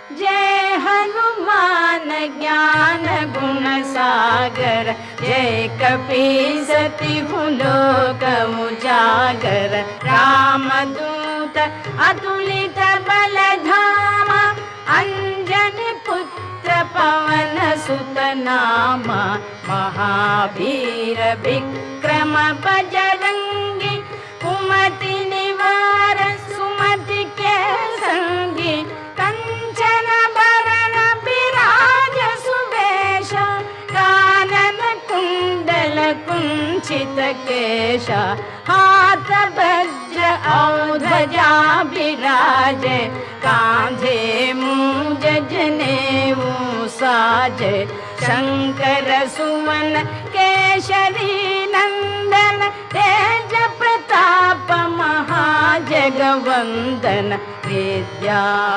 जय हनुमान ज्ञान गुण सागर, जय कपीसतिहु लोक उजागर। रामदूत अतुलित बल धामा, अंजनी पुत्र पवन सुत नामा। महावीर विक्रम बजरंगी, कुमति निवार सुमति के संगी। कंचन बरन बिराज सुवेश, कानन कुंडल कुंचित केश। हाथ वज्र और ध्वजा बिराजे, कांधे मूंज जनेऊ साजे। शंकर सुवन केशरी नंदन, तेज प्रताप महाजगवंदन। विद्यावान